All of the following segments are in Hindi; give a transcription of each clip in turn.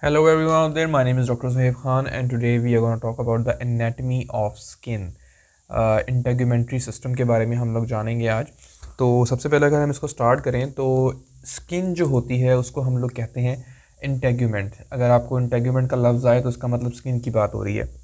Hello everyone out there, my name is Dr. Zohaib Khan and today we are going to talk about the anatomy of skin. Integumentary system के बारे में हम लोग जानेंगे आज। तो सबसे पहले अगर हम इसको स्टार्ट करें तो स्किन जो होती है उसको हम लोग कहते हैं इंटेग्यूमेंट। अगर आपको इंटेग्यूमेंट का लफ्ज़ आए तो उसका मतलब स्किन की बात हो रही है।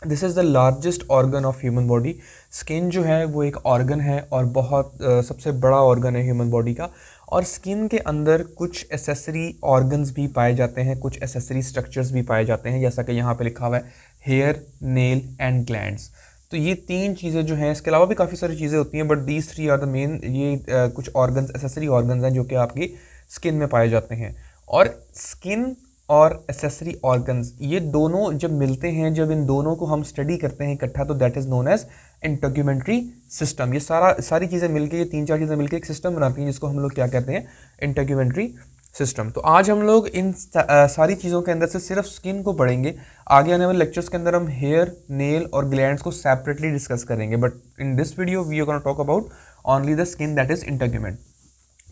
This is the largest organ of human body. Skin जो है वो एक ऑर्गन है और बहुत सबसे बड़ा ऑर्गन है ह्यूमन बॉडी का। और स्किन के अंदर कुछ एसेसरी ऑर्गन्स भी पाए जाते हैं, कुछ एसेसरी स्ट्रक्चर्स भी पाए जाते हैं, जैसा कि यहाँ पे लिखा हुआ है हेयर, नेल एंड ग्लैंड्स। तो ये तीन चीज़ें जो हैं, इसके अलावा भी काफ़ी सारी चीज़ें होती हैं, but these three are the main. ये कुछ ऑर्गन्स, एसेसरी ऑर्गन्स हैं जो कि आपकी स्किन में पाए जाते हैं। और स्किन और एसेसरी ऑर्गन्स ये दोनों जब मिलते हैं, जब इन दोनों को हम स्टडी करते हैं इकट्ठा, तो that is known as integumentary system. ये सारी चीज़ें मिलके, ये तीन चार चीज़ें मिलके एक सिस्टम बनाती हैं जिसको हम लोग क्या कहते हैं, इंटेग्यूमेंट्री सिस्टम। तो आज हम लोग इन सारी चीज़ों के अंदर से सिर्फ स्किन को पढ़ेंगे। आगे आने वाले लेक्चर्स के अंदर हम हेयर, नेल और ग्लैंड्स को सेपरेटली डिस्कस करेंगे, but in this video we are gonna talk about only the skin, that is integument.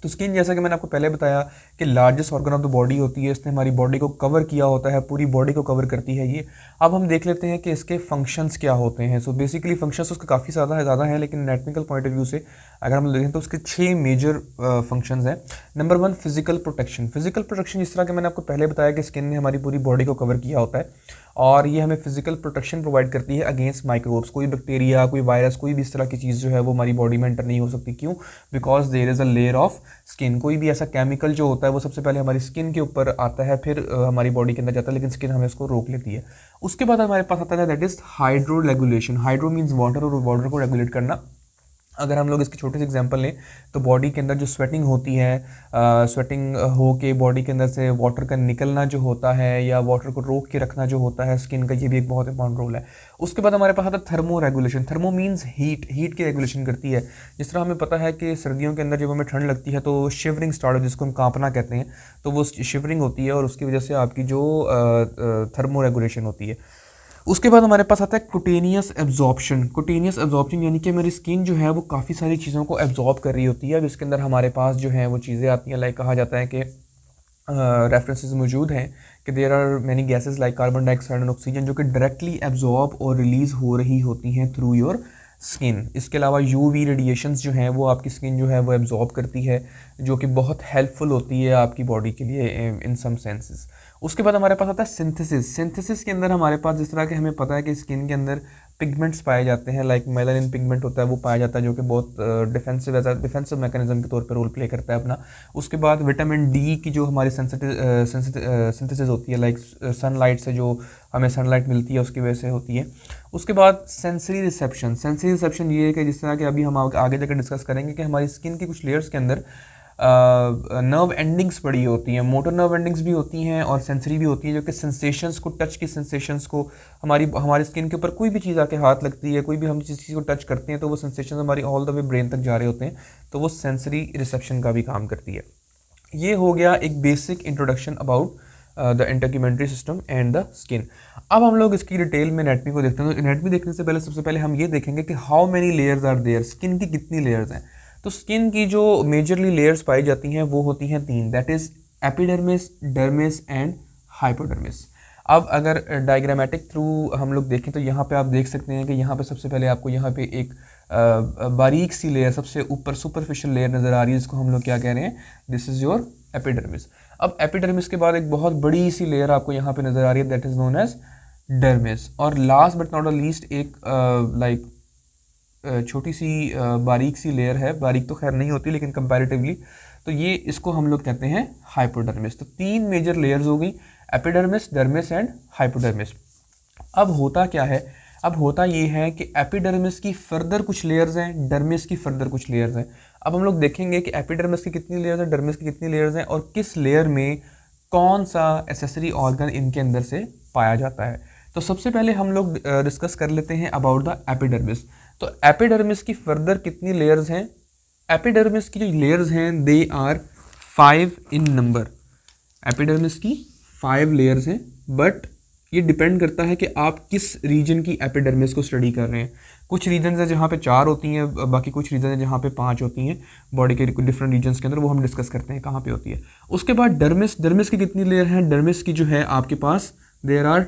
तो स्किन, जैसा कि मैंने आपको पहले बताया कि largest organ of the body होती है, इसने हमारी बॉडी को कवर किया होता है, पूरी बॉडी को कवर करती है ये। अब हम देख लेते हैं कि इसके फंक्शंस क्या होते हैं। सो बेसिकली फंक्शंस उसके काफ़ी ज़्यादा है, लेकिन एनाटॉमिकल पॉइंट ऑफ व्यू से अगर हम देखें तो उसके 6 मेजर फंक्शंस हैं। Number 1, physical protection. Physical protection, जिस तरह के मैंने आपको पहले बताया कि स्किन ने हमारी पूरी बॉडी को कवर किया होता है और ये हमें फिजिकल प्रोटेक्शन प्रोवाइड करती है अगेंस्ट माइक्रोब्स। कोई बैक्टीरिया, कोई वायरस, कोई भी इस तरह की चीज़ जो है वो हमारी बॉडी में एंटर नहीं हो सकती। क्यों? Because there is a layer of skin. कोई भी ऐसा केमिकल जो होता है वो सबसे पहले हमारी स्किन के ऊपर आता है, फिर हमारी बॉडी के अंदर जाता है, लेकिन स्किन हमें उसको रोक लेती है। उसके बाद हमारे पास आता है that is hydro regulation. Hydro means water, और वाटर को रेगुलेट करना। अगर हम लोग इसकी छोटी सी एग्जांपल लें तो बॉडी के अंदर जो स्वेटिंग होती है, स्वेटिंग हो के बॉडी के अंदर से वाटर का निकलना जो होता है या वाटर को रोक के रखना जो होता है स्किन का, ये भी एक बहुत इंपॉर्टेंट रोल है। उसके बाद हमारे पास आता है thermo regulation. Thermo means heat, heat की रेगुलेशन करती है। जिस तरह हमें पता है कि सर्दियों के अंदर जब हमें ठंड लगती है तो शिवरिंग स्टार्ट हो, जिसको हम कांपना कहते हैं, तो वो शिवरिंग होती है और उसकी वजह से आपकी जो थर्मो रेगुलेशन होती है। उसके बाद हमारे पास आता है कुटेनियस एब्जॉर्प्शन। कुटेनियस एब्जॉर्प्शन यानी कि हमारी स्किन जो है वो काफ़ी सारी चीज़ों को एब्जॉर्ब कर रही होती है। अब इसके अंदर हमारे पास जो है वो चीज़ें आती हैं, लाइक कहा जाता है कि रेफरेंसेस मौजूद हैं कि there are many gases like carbon dioxide and oxygen, जो कि डायरेक्टली एब्जॉर्ब और रिलीज़ हो रही होती हैं थ्रू योर स्किन। इसके अलावा यूवी रेडिएशंस जो हैं वो आपकी स्किन जो है वो एब्जॉर्ब करती है, जो कि बहुत हेल्पफुल होती है आपकी बॉडी के लिए इन सम सेंसेस। उसके बाद हमारे पास आता है सिंथेसिस। सिंथेसिस के अंदर हमारे पास, जिस तरह के हमें पता है कि स्किन के अंदर पिगमेंट्स पाए जाते हैं, लाइक मेलानिन पिगमेंट होता है, वो पाया जाता है, जो कि बहुत डिफेंसिव, एज डिफेंसिव मैकेनिज्म के तौर पर रोल प्ले करता है अपना। उसके बाद विटामिन डी की जो हमारी सिंथेसिस होती है, लाइक सनलाइट से जो हमें सनलाइट मिलती है उसकी वजह से होती है। उसके बाद सेंसरी रिसेप्शन। सेंसरी रिसेप्शन ये है कि जिस तरह के अभी हम आगे जाकर डिस्कस करेंगे कि हमारी स्किन के कुछ लेयर्स के अंदर नर्व एंडिंग्स पड़ी होती हैं, मोटर नर्व एंडिंग्स भी होती हैं और सेंसरी भी होती हैं, जो कि सेंसेशंस को, टच की सेंसेशंस को, हमारी स्किन के ऊपर कोई भी चीज़ आके हाथ लगती है, कोई भी हम जिस चीज़ को टच करते हैं तो वो सेंसेशन हमारी ऑल द वे ब्रेन तक जा रहे होते हैं, तो वो सेंसरी रिसेप्शन का भी काम करती है। ये हो गया एक basic introduction about the integumentary system and the skin. अब हम लोग इसकी डिटेल में एनाटमी को देखते हैं। तो एनाटमी देखने से पहले सबसे पहले हम ये देखेंगे कि how many layers are there, skin की कितनी लेयर्स हैं। तो स्किन की जो मेजरली लेयर्स पाई जाती हैं वो होती हैं 3, that is epidermis, dermis and hypodermis. अब अगर डायग्रामेटिक थ्रू हम लोग देखें तो यहाँ पे आप देख सकते हैं कि यहाँ पे सबसे पहले आपको यहाँ पे एक बारीक सी लेयर, सबसे ऊपर सुपरफिशियल लेयर नज़र आ रही है, जिसको हम लोग क्या कह रहे हैं, दिस इज़ योर एपिडर्मिस। अब एपिडर्मिस के बाद एक बहुत बड़ी सी लेयर आपको यहाँ पे नज़र आ रही है, that is known as dermis. और last but not the least एक लाइक छोटी सी बारीक सी लेयर है, बारीक तो खैर नहीं होती लेकिन कंपैरेटिवली, तो ये इसको हम लोग कहते हैं हाइपोडर्मिस। तो 3 मेजर लेयर्स हो गई, एपिडर्मिस, डर्मिस एंड हाइपोडर्मिस। अब होता क्या है, अब होता ये है कि एपिडर्मिस की फर्दर कुछ लेयर्स हैं, डर्मिस की फर्दर कुछ लेयर्स हैं। अब हम लोग देखेंगे कि एपिडर्मिस की कितनी लेयर्स हैं, डर्मिस की कितनी लेयर्स हैं, और किस लेयर में कौन सा एसेसरी ऑर्गन इनके अंदर से पाया जाता है। तो सबसे पहले हम लोग डिस्कस कर लेते हैं अबाउट द एपिडर्मिस। तो एपिडर्मिस की फर्दर कितनी लेयर्स हैं? एपिडर्मिस की जो लेयर्स हैं they are 5 in number. Epidermis की 5 लेयर्स हैं, बट ये डिपेंड करता है कि आप किस रीजन की एपिडर्मिस को स्टडी कर रहे हैं। कुछ रीजन है जहाँ पे 4 होती हैं, बाकी कुछ रीजन है जहाँ पे 5 होती हैं बॉडी के डिफरेंट रीजन्स के अंदर, वो हम डिस्कस करते हैं कहाँ पे होती है। उसके बाद डर्मिस, डर्मिस की कितनी लेयर हैं? डर्मिस की जो है आपके पास there are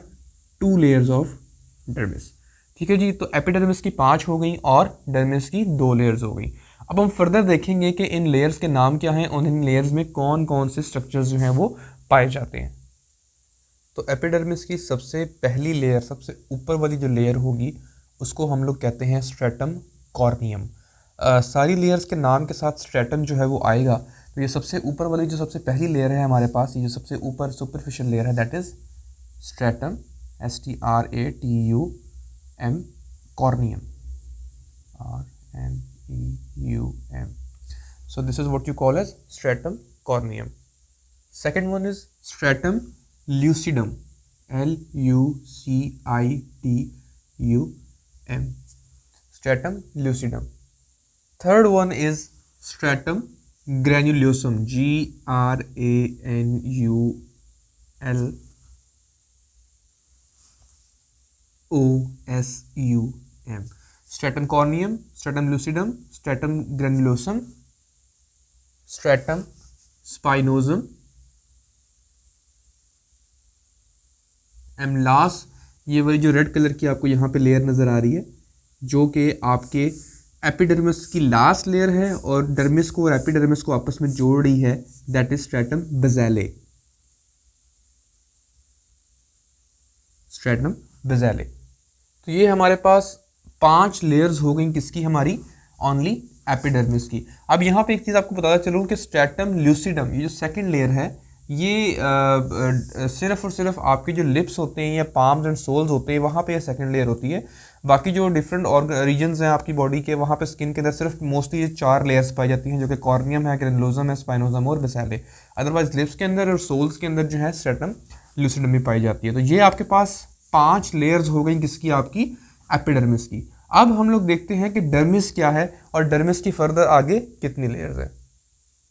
2 layers of dermis. ठीक है जी, तो एपिडर्मिस की 5 हो गई और डर्मिस की 2 लेयर्स हो गई। अब हम फर्दर देखेंगे कि इन लेयर्स के नाम क्या हैं और इन लेयर्स में कौन कौन से स्ट्रक्चर्स जो हैं वो पाए जाते हैं। तो एपिडर्मिस की सबसे पहली लेयर, सबसे ऊपर वाली जो लेयर होगी उसको हम लोग कहते हैं स्ट्रेटम कॉर्नियम। सारी लेयर्स के नाम के साथ स्ट्रेटम जो है वो आएगा। तो ये सबसे ऊपर वाली जो सबसे पहली लेयर है हमारे पास, ये जो सबसे ऊपर सुपरफिशियल लेयर है that is stratum, STRATUM, corneum, RNEUM. So this is what you call as stratum corneum. Second one is stratum lucidum, LUCIDUM, stratum lucidum. Third one is stratum granulosum, GRANULOSUM. Stratum corneum, stratum lucidum, stratum granulosum, stratum spinosum, and last ये वाली जो रेड कलर की आपको यहाँ पे लेयर नज़र आ रही है जो कि आपके एपिडर्मिस की लास्ट लेयर है और डर्मिस को और एपिडर्मिस को आपस में जोड़ रही है, दैट इज स्ट्रेटम बेज़ेले। स्ट्रेटम बेज़ेले। तो ये हमारे पास 5 लेयर्स हो गई किसकी? हमारी ओनली एपिडर्मिस की। अब यहाँ पे एक चीज़ आपको बताता चलूँ कि स्ट्रेटम ल्यूसिडम, ये जो सेकंड लेयर है, ये सिर्फ और सिर्फ आपके जो लिप्स होते हैं या पाम्स एंड सोल्स होते हैं वहाँ पे ये सेकंड लेयर होती है। बाकी जो डिफरेंट और रीजन्स हैं आपकी बॉडी के, वहाँ पे स्किन के अंदर सिर्फ मोस्टली ये 4 लेयर्स पाई जाती हैं जो कि कॉर्नियम है, ग्रेनुलोसम है, स्पाइनोसम और बेसेले। अदरवाइज लिप्स के अंदर और सोल्स के अंदर जो है स्ट्रेटम ल्यूसिडम भी पाई जाती है। तो ये आपके पास 5 लेयर्स हो गई किसकी? आपकी एपिडर्मिस की। अब हम लोग देखते हैं कि डर्मिस क्या है और डर्मिस की फर्दर आगे कितनी लेयर्स है।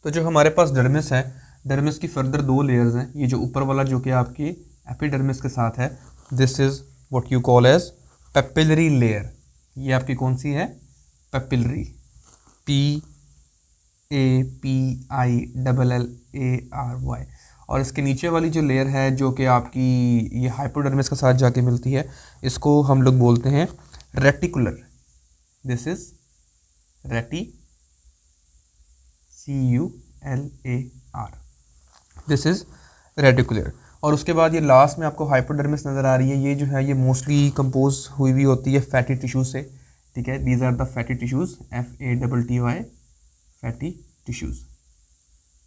तो जो हमारे पास डर्मिस है, डर्मिस की फर्दर 2 लेयर्स हैं। ये जो ऊपर वाला जो कि आपकी एपिडर्मिस के साथ है, this is what you call as papillary layer. ये आपकी कौन सी है? Papillary, PAPILLARY। और इसके नीचे वाली जो लेयर है जो कि आपकी ये हाइपोडर्मिस के साथ जाके मिलती है, इसको हम लोग बोलते हैं रेटिकुलर। दिस इज रेटी, CULAR, दिस इज रेटिकुलर। और उसके बाद ये लास्ट में आपको हाइपोडर्मिस नज़र आ रही है। ये जो है ये मोस्टली कंपोज हुई हुई होती है फैटी टिश्यूज से। ठीक है, these are the fatty tissues, FATTY, fatty tissues,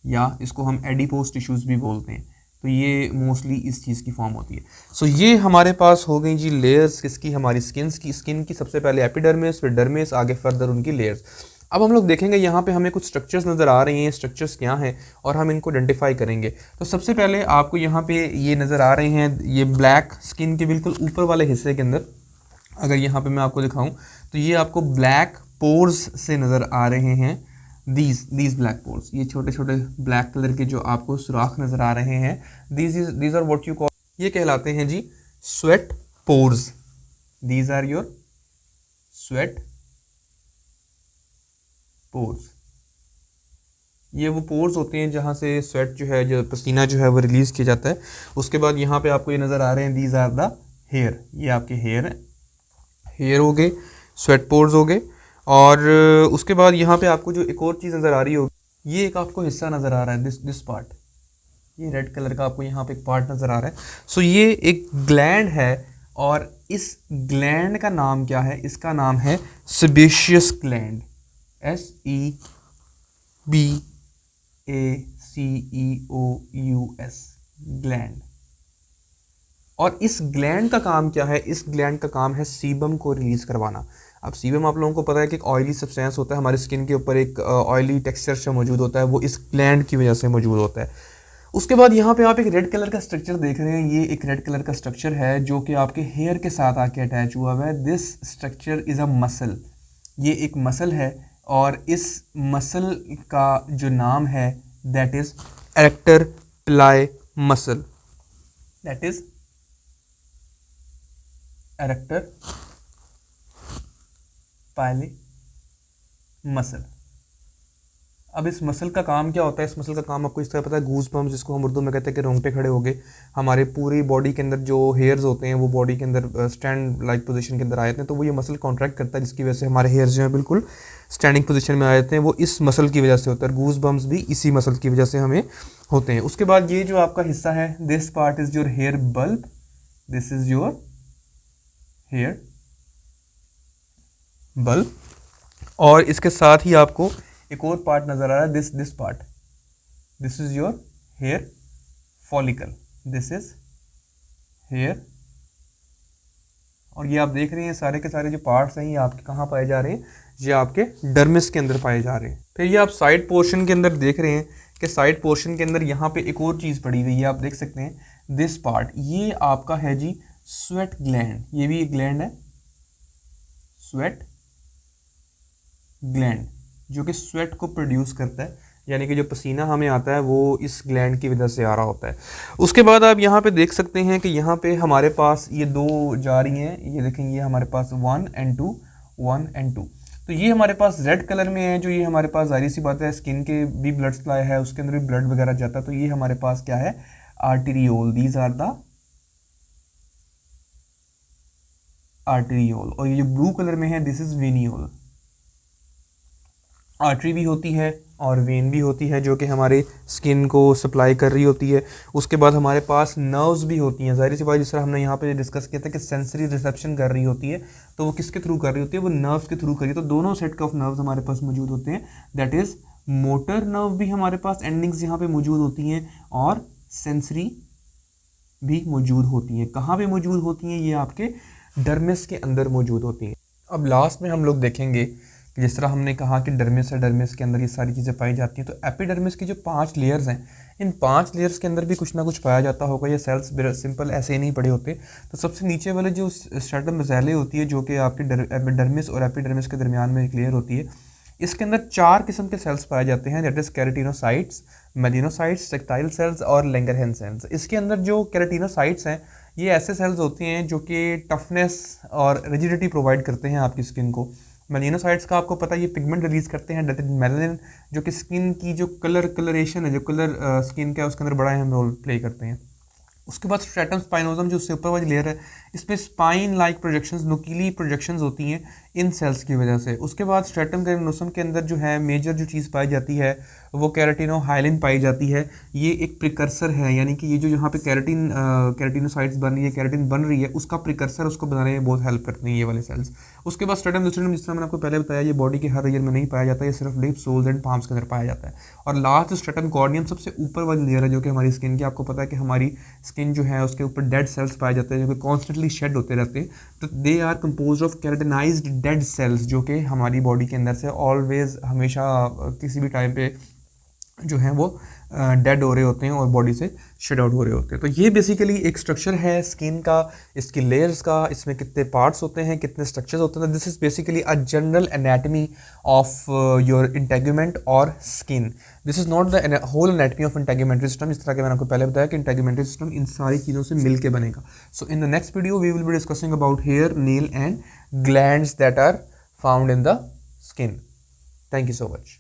या इसको हम एडिपोज टिश्यूज भी बोलते हैं। तो ये मोस्टली इस चीज़ की फॉर्म होती है। सो ये हमारे पास हो गई जी लेयर्स किसकी? हमारी स्किन की सबसे पहले एपिडर्मिस, फिर डर्मिस, आगे फर्दर उनकी लेयर्स। अब हम लोग देखेंगे यहाँ पे हमें कुछ स्ट्रक्चर्स नज़र आ रहे हैं, स्ट्रक्चर्स क्या हैं और हम इनको आइडेंटिफाई करेंगे। तो सबसे पहले आपको यहाँ पे ये नज़र आ रहे हैं, ये ब्लैक स्किन के बिल्कुल ऊपर वाले हिस्से के अंदर अगर यहाँ पे मैं आपको दिखाऊँ तो ये आपको ब्लैक पोर्स से नज़र आ रहे हैं। दीज ब्लैक पोर्स, ये छोटे छोटे ब्लैक कलर के जो आपको सुराख नज़र आ रहे हैं, these are what you call, ये कहलाते हैं जी sweat pores. These are your sweat pores. ये वो पोर्स होते हैं जहाँ से स्वेट जो है, जो पसीना जो है वो रिलीज़ किया जाता है। उसके बाद यहाँ पे आपको ये नज़र आ रहे हैं, दीज आर द हेयर, ये आपके हेयर हैं, हेयर हो गए, स्वेट पोर्स हो गए। और उसके बाद यहाँ पे आपको जो एक और चीज़ नज़र आ रही होगी, ये एक आपको हिस्सा नज़र आ रहा है, दिस पार्ट, ये रेड कलर का आपको यहाँ पे एक पार्ट नज़र आ रहा है। सो ये एक ग्लैंड है और इस ग्लैंड का नाम क्या है? इसका नाम है सेबेशियस ग्लैंड, SEBACEOUS, ग्लैंड। और इस ग्लैंड का काम क्या है? इस ग्लैंड का काम है सीबम को रिलीज़ करवाना। अब सीबम आप लोगों को पता है कि एक ऑयली सब्सटेंस होता है, हमारे स्किन के ऊपर एक ऑयली टेक्सचर से मौजूद होता है, वो इस ग्लैंड की वजह से मौजूद होता है। उसके बाद यहाँ पे आप एक रेड कलर का स्ट्रक्चर देख रहे हैं, ये एक रेड कलर का स्ट्रक्चर है जो कि आपके हेयर के साथ आके अटैच हुआ हुआ है। This structure is a muscle, ये एक मसल है और इस मसल का जो नाम है दैट इज़ एरेक्टर पिलाई मसल, दैट इज़ एरेक्टर पाइले मसल। अब इस मसल का काम क्या होता है? इस मसल का काम आपको इस तरह पता है, गूज बम्स, जिसको हम उर्दू में कहते हैं कि रोंगटे खड़े हो गए। हमारे पूरी बॉडी के अंदर जो हेयर्स होते हैं वो बॉडी के अंदर स्टैंड लाइक पोजीशन के अंदर आ जाते हैं, तो वो ये मसल कॉन्ट्रैक्ट करता है, जिसकी वजह से हमारे हेयर्स जो है बिल्कुल स्टैंडिंग पोजीशन में आ जाते हैं। वो इस मसल की वजह से होता है। गूज बम्स भी इसी मसल की वजह से हमें होते हैं। उसके बाद ये जो आपका हिस्सा है, this part is your hair bulb, this is your hair bulb. और इसके साथ ही आपको एक और पार्ट नजर आ रहा है, this part, this is your hair follicle, this is hair. और ये आप देख रहे हैं सारे के सारे जो पार्ट्स हैं ये आपके कहाँ पाए जा रहे हैं? ये आपके डर्मिस के अंदर पाए जा रहे हैं। फिर ये आप साइड पोर्शन के अंदर देख रहे हैं कि साइड पोर्शन के अंदर यहाँ पे एक और चीज़ पड़ी हुई है, आप देख सकते हैं, दिस पार्ट, ये आपका है जी स्वेट ग्लैंड। ये भी एक ग्लैंड है, स्वेट ग्लैंड, जो कि स्वेट को प्रोड्यूस करता है, यानी कि जो पसीना हमें आता है वो इस ग्लैंड की वजह से आ रहा होता है। उसके बाद आप यहाँ पे देख सकते हैं कि यहाँ पे हमारे पास ये दो जा रही हैं, ये देखें, ये हमारे पास 1 and 2, 1 and 2। तो ये हमारे पास रेड कलर में है, जो ये हमारे पास जाहिर सी बात है स्किन के भी ब्लड सप्लाई है, उसके अंदर भी ब्लड वगैरह जाता है। तो ये हमारे पास क्या है? Arteriole, these are the arteriole. और ये जो ब्लू कलर में है, दिस इज वेनियोल। आर्टरी भी होती है और वेन भी होती है, जो कि हमारे स्किन को सप्लाई कर रही होती है। उसके बाद हमारे पास नर्व्स भी होती हैं, ज़ाहिर सी बात, जिस तरह हमने यहाँ पे डिस्कस किया था कि सेंसरी रिसेप्शन कर रही होती है, तो वो किसके थ्रू कर रही होती है? वो नर्व्स के थ्रू कर रही है। तो दोनों सेट ऑफ नर्व्स हमारे पास मौजूद होते हैं, दैट इज़ मोटर नर्व भी हमारे पास एंडिंग्स यहाँ पे मौजूद होती हैं, और सेंसरी भी मौजूद होती हैं। कहाँ पे मौजूद होती हैं? ये आपके डर्मिस के अंदर मौजूद होती हैं। अब लास्ट में हम लोग देखेंगे कि जिस तरह हमने कहा कि डर्मिस है, डर्मिस के अंदर ये सारी चीज़ें पाई जाती हैं, तो एपिडर्मिस की जो 5 लेयर्स हैं, इन 5 लेयर्स के अंदर भी कुछ ना कुछ पाया जाता होगा। ये सेल्स सिंपल ऐसे ही नहीं पड़े होते। तो सबसे नीचे वाले जो स्ट्रेटम बेसिले होती है, जो कि आपके डर्मिस और एपिडर्मिस के दरमियान में एक लेयर होती है, इसके अंदर 4 किस्म के सेल्स पाए जाते हैं, that is keratinocytes, melanocytes, tactile cells और लैंगरहैंस सेल्स। इसके अंदर जो केराटिनोसाइट्स हैं, ये ऐसे सेल्स होते हैं जो कि टफनेस और रिजिडिटी प्रोवाइड करते हैं आपकी स्किन को। मेलिनोसाइट्स का आपको पता है ये पिगमेंट रिलीज करते हैं, दैट इज मेलानिन, जो कि स्किन की जो कलरेशन है, जो कलर स्किन का है, उसके अंदर बड़ा अहम रोल प्ले करते हैं। उसके बाद स्ट्रेटम स्पाइनोजम, जो उससे ऊपर वाली लेयर है, इसमें स्पाइन लाइक प्रोजेक्शंस, नुकीली प्रोजेक्शंस होती हैं इन सेल्स की वजह से। उसके बाद स्ट्रेटम कैरिनोसम के अंदर जो है मेजर जो चीज़ पाई जाती है वो कैराटिनोहाइलिन पाई जाती है। ये एक प्रिकर्सर है, यानी कि ये जो यहाँ पे कैराटिनोसाइट्स बन रही है, कैराटिन बन रही है, उसका प्रिकर्सर, उसको बनाने में बहुत हेल्प करती हैं ये वाले सेल्स। उसके बाद स्ट्रेटम लुसिडम, जिस तरह मैंने आपको पहले बताया, ये बॉडी के हर रीजन में नहीं पाया जाता, ये सिर्फ लिप्स, सोल्स एंड पाम्स के अंदर पाया जाता है। और लास्ट स्ट्रेटम कॉर्नियम, सबसे ऊपर वाली लेयर है जो कि हमारी स्किन की, आपको पता है कि हमारी स्किन जो है उसके ऊपर डेड सेल्स पाए जाते हैं, जो कि कॉन्स्टेंटली शेड होते रहते हैं। तो they are compose of keratinized dead cells, जो कि हमारी बॉडी के अंदर से ऑलवेज, हमेशा, किसी भी टाइम पे जो है वो डेड हो रहे होते हैं और बॉडी से शेड आउट हो रहे होते हैं। तो ये बेसिकली एक स्ट्रक्चर है स्किन का, इसकी लेयर्स का, इसमें कितने पार्ट्स होते हैं, कितने स्ट्रक्चर्स होते हैं। This is basically a general anatomy of your integument और skin. This is not the whole anatomy of integumentary system, इस तरह के मैंने आपको पहले बताया कि इंटेगुमेंट्री सिस्टम इन सारी चीज़ों से मिल के बनेगा। So in the next video we will be discussing about hair, nail and glands that are found in the skin. Thank you so much.